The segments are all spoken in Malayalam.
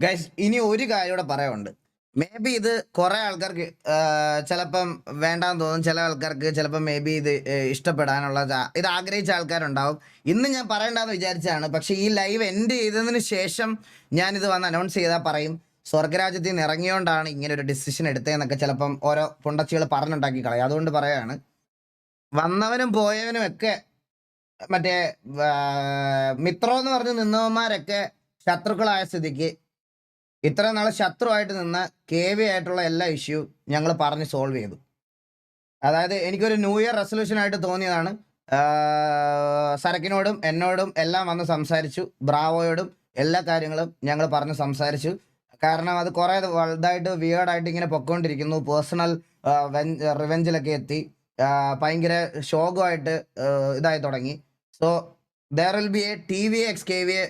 ഗൈസ് ഇനി ഒരു കാര്യം കൂടെ പറയാനുണ്ട്. മേ ബി ഇത് കുറെ ആൾക്കാർക്ക് ചിലപ്പം വേണ്ടാന്ന് തോന്നും. ചില ആൾക്കാർക്ക് ചിലപ്പം മേ ബി ഇത് ഇഷ്ടപ്പെടാനുള്ള ഇത് ആഗ്രഹിച്ച ആൾക്കാരുണ്ടാവും. ഇന്ന് ഞാൻ പറയണ്ടെന്ന് വിചാരിച്ചതാണ്. പക്ഷെ ഈ ലൈവ് എൻഡ് ചെയ്തതിന് ശേഷം ഞാനിത് വന്ന് അനൗൺസ് ചെയ്താൽ പറയും സ്വർഗരാജ്യത്തിൽ നിന്ന് ഇറങ്ങിയോണ്ടാണ് ഇങ്ങനെ ഒരു ഡിസിഷൻ എടുത്തതെന്നൊക്കെ ചിലപ്പം ഓരോ പുണ്ടച്ചികൾ പറഞ്ഞുണ്ടാക്കി കളയും. അതുകൊണ്ട് പറയാണ്, വന്നവനും പോയവനും ഒക്കെ മറ്റേ മിത്രം എന്ന് പറഞ്ഞ് നിന്നവന്മാരൊക്കെ ശത്രുക്കളായ സ്ഥിതിക്ക് ഇത്രയും നാളെ ശത്രുവായിട്ട് നിന്ന കെ.വി ആയിട്ടുള്ള എല്ലാ ഇഷ്യൂ ഞങ്ങൾ പറഞ്ഞ് സോൾവ് ചെയ്തു. അതായത് എനിക്കൊരു ന്യൂ ഇയർ റെസൊല്യൂഷൻ ആയിട്ട് തോന്നിയതാണ്. സരക്കിനോടും എന്നോടും എല്ലാം വന്ന് സംസാരിച്ചു. ബ്രാവോയോടും എല്ലാ കാര്യങ്ങളും ഞങ്ങൾ പറഞ്ഞ് സംസാരിച്ചു. കാരണം അത് കുറേ വലുതായിട്ട് വിയേർഡായിട്ട് ഇങ്ങനെ പൊക്കോണ്ടിരിക്കുന്നു. പേഴ്സണൽ റിവെഞ്ചിലൊക്കെ എത്തി. ഭയങ്കര ശോകമായിട്ട് ഇതായി തുടങ്ങി. So there will be A TVX KVA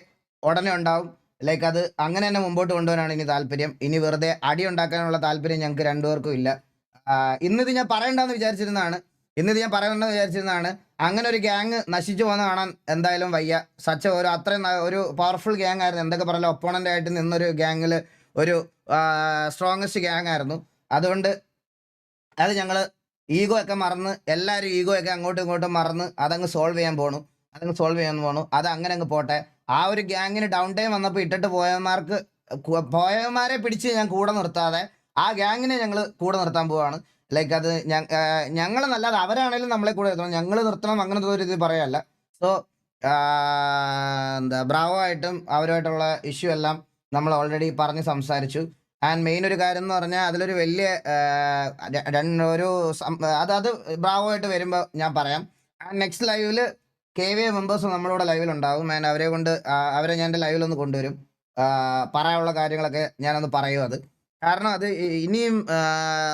ഉടനെ ഉണ്ടാവും. ലൈക്ക് അത് അങ്ങനെ തന്നെ മുമ്പോട്ട് കൊണ്ടുപോകാനാണ് ഇനി താല്പര്യം. ഇനി വെറുതെ അടി ഉണ്ടാക്കാനുള്ള താല്പര്യം ഞങ്ങൾക്ക് രണ്ടുപേർക്കും ഇല്ല. ഇന്നിത് ഞാൻ പറയണ്ടെന്ന് വിചാരിച്ചിരുന്നതാണ്. അങ്ങനെ ഒരു ഗ്യാങ് നശിച്ചു പോകുന്ന കാണാൻ എന്തായാലും വയ്യ. ഒരു അത്രയും ഒരു പവർഫുൾ ഗ്യാങ് ആയിരുന്നു. എന്തൊക്കെ പറയാം, ഒപ്പോണന്റ് ആയിട്ട് നിന്നൊരു ഗ്യാങ്ങിൽ ഒരു സ്ട്രോങ്ങസ്റ്റ് ഗ്യാങ് ആയിരുന്നു. അതുകൊണ്ട് അത് ഞങ്ങൾ ഈഗോ ഒക്കെ മറന്ന്, എല്ലാവരും ഈഗോ ഒക്കെ അങ്ങോട്ടും ഇങ്ങോട്ടും മറന്ന് അതങ്ങ് സോൾവ് ചെയ്യാൻ പോണു. അത് അങ്ങനെ അങ്ങ് പോട്ടെ. ആ ഒരു ഗ്യാങ്ങിന് ഡൗൺ ടൈം വന്നപ്പോൾ ഇട്ടിട്ട് പോയവന്മാരെ പിടിച്ച് ഞാൻ കൂടെ നിർത്താതെ ആ ഗ്യാങ്ങിനെ ഞങ്ങൾ കൂടെ നിർത്താൻ പോവാണ്. ലൈക്ക് അത് ഞങ്ങൾ നല്ലത് അവരാണെങ്കിലും നമ്മളെ കൂടെ നിർത്തണം. ഞങ്ങൾ നിർത്തണം അങ്ങനത്തെ ഒരു ഇത് പറയല്ല. സോ ബ്രാവോ ആയിട്ടും അവരുമായിട്ടുള്ള ഇഷ്യൂ എല്ലാം നമ്മൾ ഓൾറെഡി പറഞ്ഞ് സംസാരിച്ചു. ആൻഡ് മെയിൻ ഒരു കാര്യം എന്ന് പറഞ്ഞാൽ അതിലൊരു വലിയ ഒരു അത് ബ്രാവോ ആയിട്ട് വരുമ്പോൾ ഞാൻ പറയാം. നെക്സ്റ്റ് ലൈവിൽ KVA മെമ്പേഴ്സ് നമ്മളിവിടെ ലൈവിലുണ്ടാവും. ആൻഡ് അവരെ ഞാൻ എൻ്റെ ലൈവിലൊന്ന് കൊണ്ടുവരും. പറയാനുള്ള കാര്യങ്ങളൊക്കെ ഞാനൊന്ന് പറയും. അത് കാരണം അത് ഇനിയും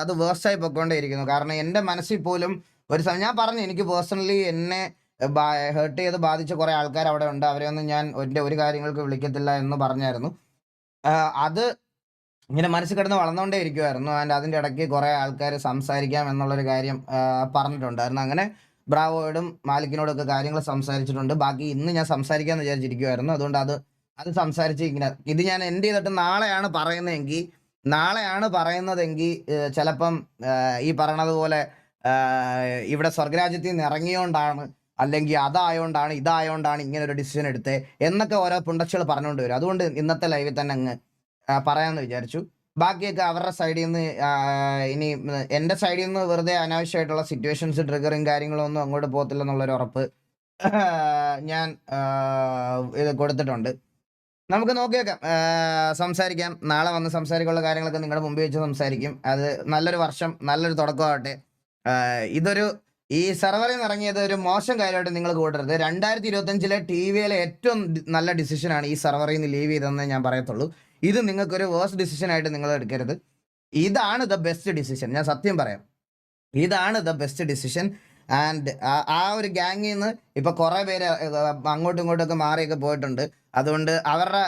അത് വേഴ്സായി പൊയ്ക്കൊണ്ടേയിരിക്കുന്നു. കാരണം എൻ്റെ മനസ്സിൽ പോലും ഒരു സമയം ഞാൻ പറഞ്ഞു, എനിക്ക് പേഴ്സണലി എന്നെ ഹേർട്ട് ചെയ്ത് ബാധിച്ച കുറേ ആൾക്കാർ അവിടെ ഉണ്ട്. അവരെയൊന്നും ഞാൻ എൻ്റെ ഒരു കാര്യങ്ങൾക്ക് വിളിക്കത്തില്ല എന്ന് പറഞ്ഞായിരുന്നു. അത് ഇങ്ങനെ മനസ്സിൽ കിടന്ന് വളർന്നുകൊണ്ടേ ഇരിക്കുമായിരുന്നു. ആൻഡ് അതിൻ്റെ ഇടയ്ക്ക് കുറേ ആൾക്കാർ സംസാരിക്കാം എന്നുള്ളൊരു കാര്യം പറഞ്ഞിട്ടുണ്ടായിരുന്നു. അങ്ങനെ ബ്രാവോയോടും മാലിക്കിനോടും ഒക്കെ കാര്യങ്ങൾ സംസാരിച്ചിട്ടുണ്ട്. ബാക്കി ഇന്ന് ഞാൻ സംസാരിക്കാമെന്ന് വിചാരിച്ചിരിക്കുമായിരുന്നു. അതുകൊണ്ട് അത് സംസാരിച്ച് ഇങ്ങനെ ഇത് ഞാൻ എൻഡ് ചെയ്തിട്ട് നാളെയാണ് പറയുന്നതെങ്കിൽ ചിലപ്പം ഈ പറയണത് പോലെ ഇവിടെ സ്വർഗരാജ്യത്തിൽ നിന്ന് ഇറങ്ങിയോണ്ടാണ്, അല്ലെങ്കിൽ അതായോണ്ടാണ് ഇതായോണ്ടാണ് ഇങ്ങനെ ഒരു ഡിസിഷൻ എടുത്തത് എന്നൊക്കെ ഓരോ പുണ്ടച്ചുകൾ പറഞ്ഞുകൊണ്ട് വരും. അതുകൊണ്ട് ഇന്നത്തെ ലൈവിൽ തന്നെ അങ്ങ് പറയാമെന്ന് വിചാരിച്ചു. ബാക്കിയൊക്കെ അവരുടെ സൈഡിൽ നിന്ന് ഇനി എൻ്റെ സൈഡിൽ നിന്ന് വെറുതെ അനാവശ്യമായിട്ടുള്ള സിറ്റുവേഷൻസ് ട്രിഗറും കാര്യങ്ങളും ഒന്നും അങ്ങോട്ട് പോകത്തില്ലെന്നുള്ളൊരു ഉറപ്പ് ഞാൻ ഇത് കൊടുത്തിട്ടുണ്ട്. നമുക്ക് നോക്കിയേക്കാം, സംസാരിക്കാം. നാളെ വന്ന് സംസാരിക്കാനുള്ള കാര്യങ്ങളൊക്കെ നിങ്ങളുടെ മുമ്പിൽ വെച്ച് സംസാരിക്കും. അത് നല്ലൊരു വർഷം, നല്ലൊരു തുടക്കമാവട്ടെ. ഈ സെർവറിൽ നിന്ന് ഇറങ്ങിയത് ഒരു മോശം കാര്യമായിട്ട് നിങ്ങൾ കൂട്ടരുത്. 2025 TVയിലെ ഏറ്റവും നല്ല ഡിസിഷനാണ് ഈ സെർവറിൽ നിന്ന് ലീവ് ചെയ്തതെന്ന് ഞാൻ പറയത്തുള്ളൂ. ഇത് നിങ്ങൾക്കൊരു വേഴ്സ് ഡിസിഷനായിട്ട് നിങ്ങൾ എടുക്കരുത്. ഇതാണ് ദ ബെസ്റ്റ് ഡിസിഷൻ. ഞാൻ സത്യം പറയാം, ഇതാണ് ദ ബെസ്റ്റ് ഡിസിഷൻ. ആൻഡ് ആ ഒരു ഗ്യാങ്ങിൽ നിന്ന് ഇപ്പോൾ കുറേ പേര് അങ്ങോട്ടും ഇങ്ങോട്ടുമൊക്കെ മാറിയൊക്കെ പോയിട്ടുണ്ട്. അതുകൊണ്ട് അവരുടെ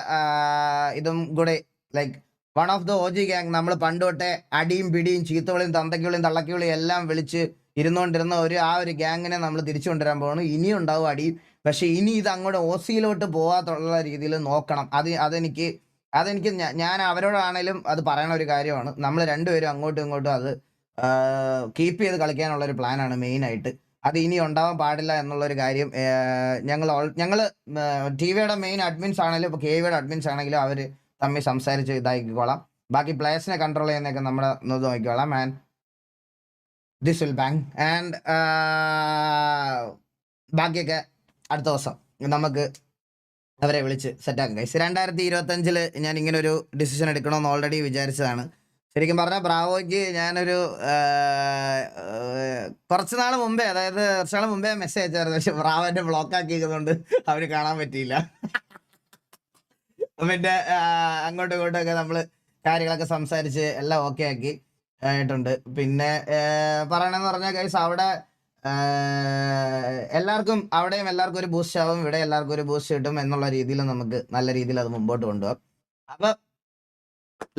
ഇതും കൂടെ like one of the OG gang, നമ്മൾ പണ്ട് തൊട്ടേ അടിയും പിടിയും ചീത്തവിളിയും തന്തയ്ക്കുവിളിയും തള്ളക്കിവിളിയും എല്ലാം വിളിച്ച് ഇരുന്നുകൊണ്ടിരുന്ന ആ ഒരു ഗ്യാങ്ങിനെ നമ്മൾ തിരിച്ചു കൊണ്ടുവരാൻ പോകുന്നു. ഇനിയും ഉണ്ടാവും അടിയും. പക്ഷെ ഇനി ഇത് അങ്ങോട്ട് OCയിലോട്ട് പോകാത്തുള്ള രീതിയിൽ നോക്കണം. അതെനിക്ക് ഞാൻ അവരോടാണേലും അത് പറയണ ഒരു കാര്യമാണ്. നമ്മൾ രണ്ടുപേരും അങ്ങോട്ടും ഇങ്ങോട്ടും അത് കീപ്പ് ചെയ്ത് കളിക്കാനുള്ള ഒരു പ്ലാനാണ് മെയിനായിട്ട്. അത് ഇനി ഉണ്ടാവാൻ പാടില്ല എന്നുള്ളൊരു കാര്യം ഞങ്ങൾ TVയുടെ മെയിൻ അഡ്മിൻസ് ആണെങ്കിലും ഇപ്പോൾ KVയുടെ അഡ്മിൻസ് ആണെങ്കിലും അവർ തമ്മിൽ സംസാരിച്ച് ഇതാക്കിക്കോളാം. ബാക്കി പ്ലേയേഴ്സിനെ കൺട്രോൾ ചെയ്യുന്നതൊക്കെ നമ്മൾ നോക്കിക്കോളാം. And this will bang. And ബാക്കിയൊക്കെ അടുത്ത ദിവസം നമുക്ക് അവരെ വിളിച്ച് സെറ്റാക്കും ഗൈസ്. 2025 ഞാൻ ഇങ്ങനെ ഒരു ഡിസിഷൻ എടുക്കണമെന്ന് ഓൾറെഡി വിചാരിച്ചതാണ്. ശരിക്കും പറഞ്ഞാൽ ബ്രാവോയ്ക്ക് ഞാനൊരു കുറച്ച് നാൾ മുമ്പേ, അതായത് വർഷങ്ങൾ മുമ്പേ മെസ്സേജ് അയച്ചായിരുന്നു. പക്ഷെ ബ്രാവോ എന്നെ ബ്ലോക്ക് ആക്കിയതുകൊണ്ട് അവന് കാണാൻ പറ്റിയില്ല. പിന്നെ അങ്ങോട്ടും ഇങ്ങോട്ടും ഒക്കെ നമ്മൾ കാര്യങ്ങളൊക്കെ സംസാരിച്ച് എല്ലാം ഓക്കെ ആക്കി ആയിട്ടുണ്ട്. പിന്നെ പറയണമെന്ന് പറഞ്ഞാൽ ഗൈസ്, അവിടെ അവിടെയും എല്ലാവർക്കും ഒരു ബൂസ്റ്റ് ആവും, ഇവിടെ എല്ലാവർക്കും ഒരു ബൂസ്റ്റ് കിട്ടും എന്നുള്ള രീതിയിൽ നമുക്ക് നല്ല രീതിയിൽ അത് മുമ്പോട്ട് കൊണ്ടുപോകാം. അപ്പൊ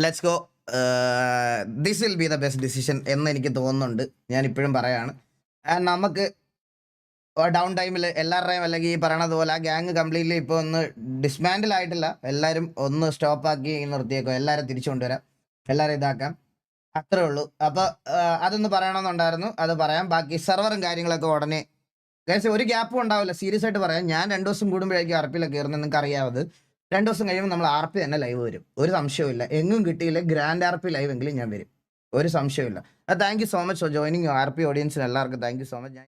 let's go. This will be the best decision എന്ന് എനിക്ക് തോന്നുന്നുണ്ട്. ഞാൻ ഇപ്പോഴും പറയാണ്. നമുക്ക് ഡൗൺ ടൈമിൽ എല്ലാവരുടെയും അല്ലെങ്കിൽ ഈ പറയണത് പോലെ ആ ഗ്യാങ് കംപ്ലീറ്റ്ലി ഇപ്പോൾ ഒന്ന് ഡിസ്മാൻഡിൽ ആയിട്ടില്ല. എല്ലാവരും ഒന്ന് സ്റ്റോപ്പാക്കി നിർത്തിയേക്കോ. എല്ലാവരും തിരിച്ചു കൊണ്ടുവരാം, എല്ലാവരും ഇതാക്കാം, അത്രേ ഉള്ളൂ. അപ്പോൾ അതൊന്ന് പറയണമെന്നുണ്ടായിരുന്നു, അത് പറയാം. ബാക്കി സെർവറും കാര്യങ്ങളൊക്കെ ഉടനെ ഗൈസ് ഒരു ഗ്യാപ്പും ഉണ്ടാവില്ല. സീരിയസ് ആയിട്ട് പറയാം, ഞാൻ 2 ദിവസം കൂടുമ്പോഴേക്കും RPയിലൊക്കെ കയറുന്നത്. നിങ്ങൾക്ക് അറിയാവത് 2 ദിവസം കഴിയുമ്പോൾ നമ്മൾ RP തന്നെ ലൈവ് വരും, ഒരു സംശയവും ഇല്ല. എങ്ങും കിട്ടിയില്ല ഗ്രാൻഡ് RP ലൈവ് എങ്കിലും ഞാൻ വരും, ഒരു സംശയവും ഇല്ല. Thank you so much for joining RP ഓഡിയൻസിന് എല്ലാവർക്കും താങ്ക് യു സോ മച്ച്.